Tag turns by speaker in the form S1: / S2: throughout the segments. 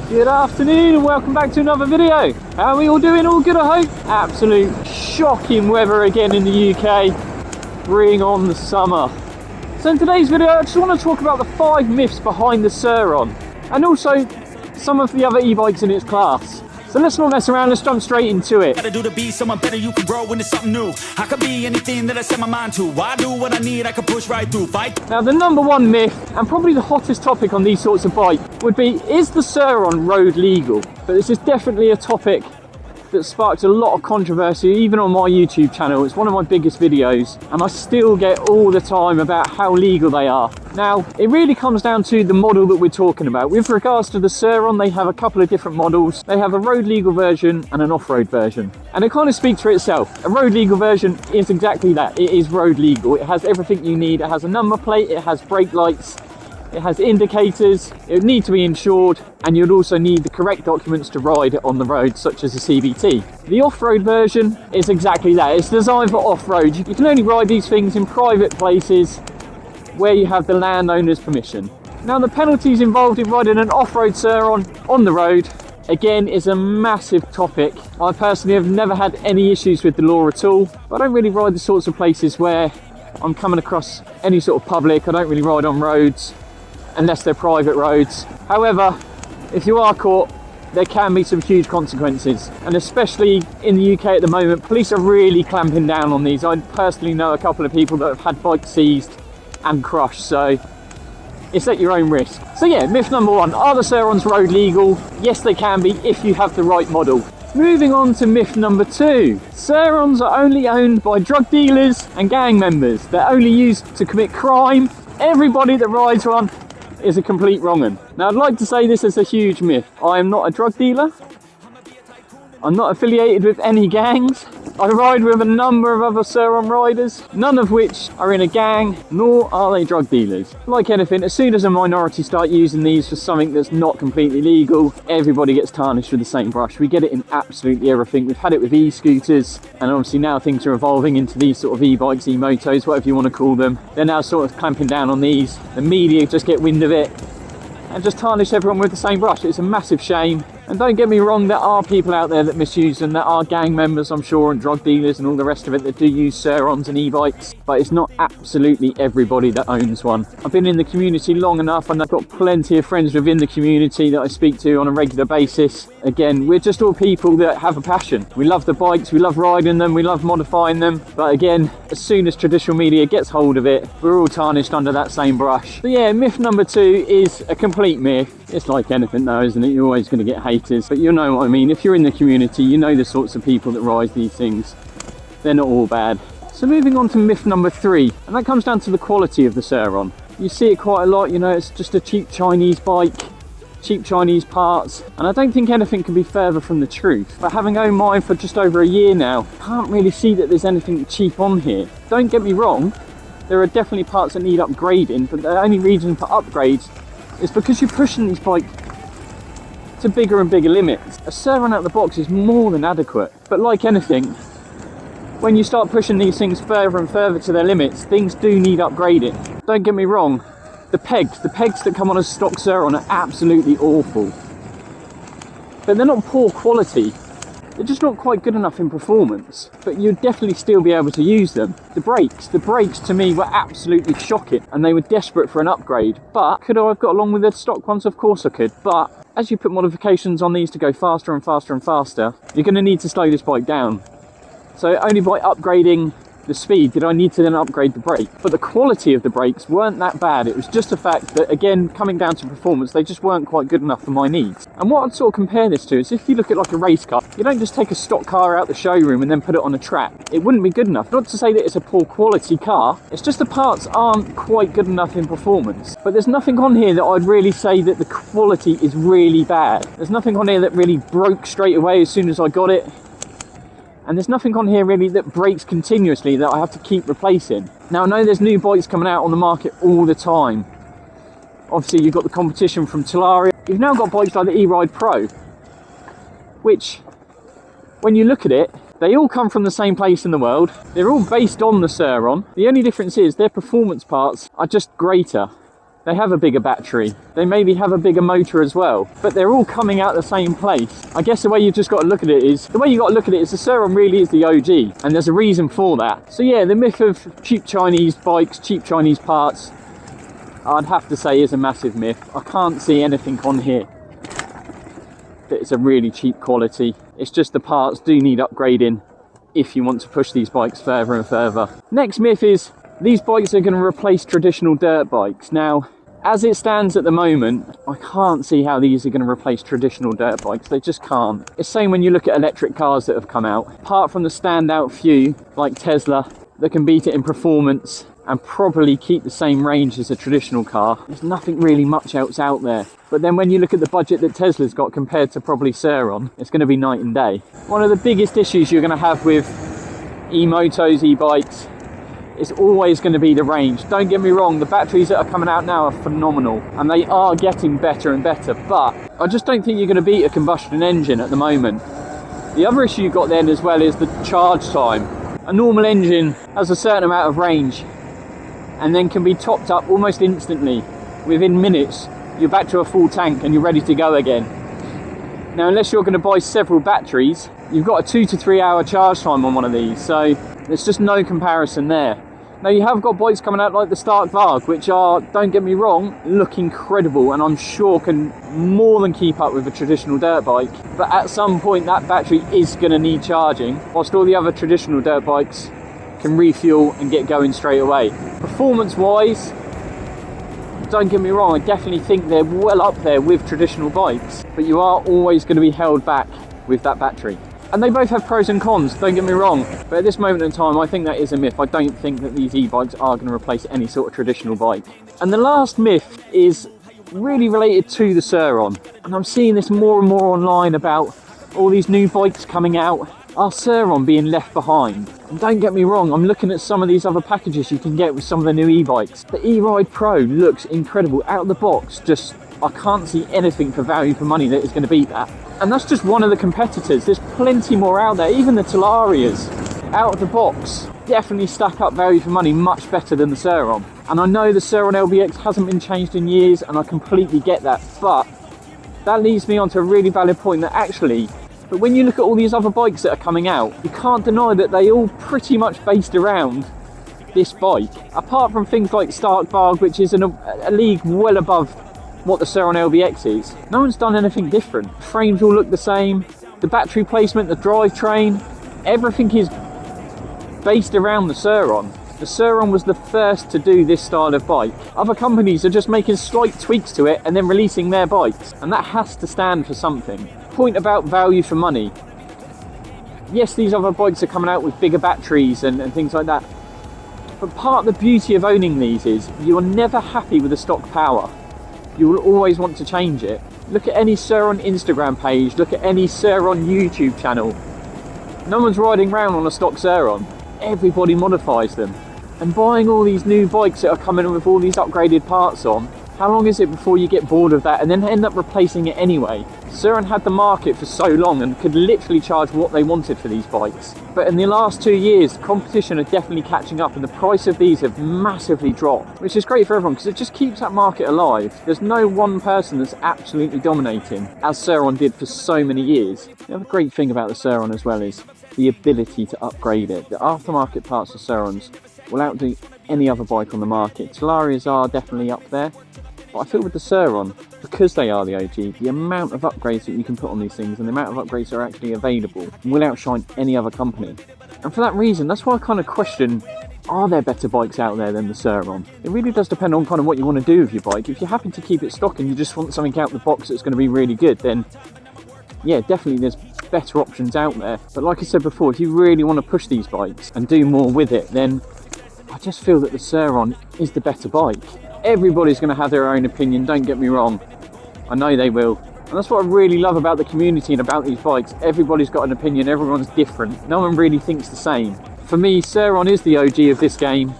S1: Good afternoon and welcome back to another video. How are we all doing? All good, I hope? Absolute shocking weather again in the UK. Bring on the summer. So in today's video I just want to talk about the 5 myths behind the Sur-Ron and also some of the other e-bikes in its class. So let's not mess around, let's jump straight into it.
S2: Gotta do to be someone better, you can grow into something new. I could be anything that I set my mind to. I do what I need, I can push right through. Fight.
S1: Now the number one myth, and probably the hottest topic on these sorts of bikes, would be, is the Sur-Ron road legal? But this is definitely a topic that sparked a lot of controversy, even on my YouTube channel. It's one of my biggest videos, and I still get all the time about how legal they are. Now, it really comes down to the model that we're talking about. With regards to the Sur-Ron, they have a couple of different models. They have a road legal version and an off-road version. And it kind of speaks for itself. A road legal version is exactly that. It is road legal. It has everything you need. It has a number plate, it has brake lights, it has indicators, it would need to be insured, and you'd also need the correct documents to ride it on the road, such as a CVT. The off-road version is exactly that. It's designed for off-road. You can only ride these things in private places where you have the landowner's permission. Now the penalties involved in riding an off-road Sur-Ron on the road, again, is a massive topic. I personally have never had any issues with the law at all, but I don't really ride the sorts of places where I'm coming across any sort of public. I don't really ride on roads unless they're private roads. However, if you are caught, there can be some huge consequences, and especially in the UK at the moment, police are really clamping down on these. I personally know a couple of people that have had bikes seized and crushed, so it's at your own risk. So yeah, myth number 1, are the Sur-Rons road legal? Yes, they can be if you have the right model. Moving on to myth number 2, Sur-Rons are only owned by drug dealers and gang members. They're only used to commit crime. Everybody that rides one is a complete wrong-un. Now I'd like to say this is a huge myth. I am not a drug dealer. I'm not affiliated with any gangs. I ride with a number of other Sur-Ron riders, none of which are in a gang, nor are they drug dealers. Like anything, as soon as a minority start using these for something that's not completely legal, everybody gets tarnished with the same brush. We get it in absolutely everything. We've had it with e-scooters, and obviously now things are evolving into these sort of e-bikes, e-motos, whatever you want to call them. They're now sort of clamping down on these. The media just get wind of it and just tarnish everyone with the same brush. It's a massive shame. And don't get me wrong, there are people out there that misuse them. There are gang members, I'm sure, and drug dealers and all the rest of it that do use Sur-Rons and e-bikes, but it's not absolutely everybody that owns one. I've been in the community long enough, and I've got plenty of friends within the community that I speak to on a regular basis. Again, we're just all people that have a passion. We love the bikes, we love riding them, we love modifying them, but again, as soon as traditional media gets hold of it, we're all tarnished under that same brush. So yeah, myth number 2 is a complete myth. It's like anything though, isn't it? You're always going to get haters, but you know what I mean. If you're in the community, you know the sorts of people that ride these things. They're not all bad. So moving on to myth number 3, and that comes down to the quality of the Sur-Ron. You see it quite a lot, you know, it's just a cheap Chinese bike, cheap Chinese parts, and I don't think anything can be further from the truth. But having owned mine for just over a year now, I can't really see that there's anything cheap on here. Don't get me wrong, there are definitely parts that need upgrading, but the only reason for upgrades is because you're pushing these bikes to bigger and bigger limits. A Sur-Ron out of the box is more than adequate, but like anything, when you start pushing these things further and further to their limits, things do need upgrading. Don't get me wrong, the pegs that come on a stock Sur-Ron are absolutely awful, but they're not poor quality. They're just not quite good enough in performance, but you'd definitely still be able to use them. The brakes to me were absolutely shocking, and they were desperate for an upgrade. But could I have got along with the stock ones? Of course I could. But as you put modifications on these to go faster and faster and faster, you're going to need to slow this bike down. So only by upgrading the speed did I need to then upgrade the brake. But the quality of the brakes weren't that bad. It was just the fact that, again, coming down to performance, they just weren't quite good enough for my needs. And what I'd sort of compare this to is if you look at like a race car, you don't just take a stock car out the showroom and then put it on a track. It wouldn't be good enough. Not to say that it's a poor quality car, it's just the parts aren't quite good enough in performance. But there's nothing on here that I'd really say that the quality is really bad. There's nothing on here that really broke straight away as soon as I got it. And there's nothing on here really that breaks continuously that I have to keep replacing. Now I know there's new bikes coming out on the market all the time. Obviously you've got the competition from Talaria. You've now got bikes like the E-Ride Pro, which, when you look at it, they all come from the same place in the world. They're all based on the Sur-Ron. The only difference is their performance parts are just greater. They have a bigger battery. They maybe have a bigger motor as well, but they're all coming out the same place. I guess the way you've just got to look at it is, the Sur-Ron really is the OG, and there's a reason for that. So yeah, the myth of cheap Chinese bikes, cheap Chinese parts, I'd have to say is a massive myth. I can't see anything on here that is a really cheap quality. It's just the parts do need upgrading if you want to push these bikes further and further. Next myth is these bikes are going to replace traditional dirt bikes. Now, as it stands at the moment, I can't see how these are going to replace traditional dirt bikes. They just can't. It's the same when you look at electric cars that have come out. Apart from the standout few, like Tesla, that can beat it in performance and probably keep the same range as a traditional car, there's nothing really much else out there. But then when you look at the budget that Tesla's got compared to probably Sur-Ron, it's going to be night and day. One of the biggest issues you're going to have with e-motos, e-bikes, it's always going to be the range. Don't get me wrong, the batteries that are coming out now are phenomenal and they are getting better and better, but I just don't think you're going to beat a combustion engine at the moment. The other issue you've got then as well is the charge time. A normal engine has a certain amount of range and then can be topped up almost instantly. Within minutes you're back to a full tank and you're ready to go again. Now unless you're going to buy several batteries, you've got a 2 to 3 hour charge time on one of these, so there's just no comparison there. Now you have got bikes coming out like the Stark Varg, which are, don't get me wrong, look incredible and I'm sure can more than keep up with a traditional dirt bike, but at some point that battery is going to need charging, whilst all the other traditional dirt bikes can refuel and get going straight away. Performance wise, don't get me wrong, I definitely think they're well up there with traditional bikes, but you are always going to be held back with that battery. And they both have pros and cons, don't get me wrong, but at this moment in time I think that is a myth. I don't think that these e-bikes are going to replace any sort of traditional bike. And the last myth is really related to the Sur-Ron, and I'm seeing this more and more online about all these new bikes coming out. Are Sur-Ron being left behind? And don't get me wrong, I'm looking at some of these other packages you can get with some of the new e-bikes. The E-Ride Pro looks incredible out of the box, just I can't see anything for value for money that is going to beat that. And that's just one of the competitors. There's plenty more out there. Even the Talarias out of the box definitely stack up value for money much better than the Sur-Ron. And I know the Sur-Ron LBX hasn't been changed in years and I completely get that, but that leads me on to a really valid point that actually, but when you look at all these other bikes that are coming out, you can't deny that they all pretty much based around this bike. Apart from things like Stark Varg, which is a league well above what the Surron LBX is, no one's done anything different. Frames all look the same, the battery placement, the drivetrain, everything is based around the Surron. The Surron was the first to do this style of bike. Other companies are just making slight tweaks to it and then releasing their bikes, and that has to stand for something. Point about value for money. Yes, these other bikes are coming out with bigger batteries and things like that, but part of the beauty of owning these is you're never happy with the stock power. You will always want to change it. Look at any Surron Instagram page, look at any Surron YouTube channel. No one's riding around on a stock Surron. Everybody modifies them. And buying all these new bikes that are coming in with all these upgraded parts on, how long is it before you get bored of that and then end up replacing it anyway? Surron had the market for so long and could literally charge what they wanted for these bikes. But in the last 2 years, competition are definitely catching up and the price of these have massively dropped, which is great for everyone because it just keeps that market alive. There's no one person that's absolutely dominating, as Surron did for so many years. The other great thing about the Surron as well is the ability to upgrade it. The aftermarket parts of Surrons will outdo any other bike on the market. Talarias are definitely up there, but I feel with the Surron, because they are the OG, the amount of upgrades that you can put on these things and the amount of upgrades that are actually available will outshine any other company. And for that reason, that's why I kind of question, are there better bikes out there than the Surron? It really does depend on kind of what you want to do with your bike. If you're happy to keep it stock and you just want something out the box that's going to be really good, then yeah, definitely there's better options out there. But like I said before, if you really want to push these bikes and do more with it, then I just feel that the Surron is the better bike. Everybody's going to have their own opinion, don't get me wrong. I know they will. And that's what I really love about the community and about these bikes. Everybody's got an opinion, everyone's different. No one really thinks the same. For me, Surron is the OG of this game.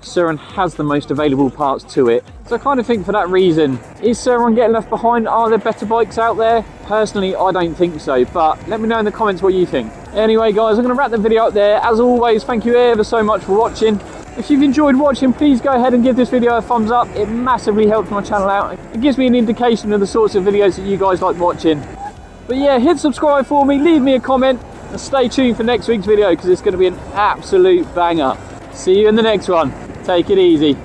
S1: Surron has the most available parts to it. So I kind of think for that reason, is Surron getting left behind? Are there better bikes out there? Personally, I don't think so, but let me know in the comments what you think. Anyway guys, I'm going to wrap the video up there. As always, thank you ever so much for watching. If you've enjoyed watching, please go ahead and give this video a thumbs up. It massively helps my channel out. It gives me an indication of the sorts of videos that you guys like watching. But yeah, hit subscribe for me, leave me a comment, and stay tuned for next week's video because it's going to be an absolute banger. See you in the next one. Take it easy.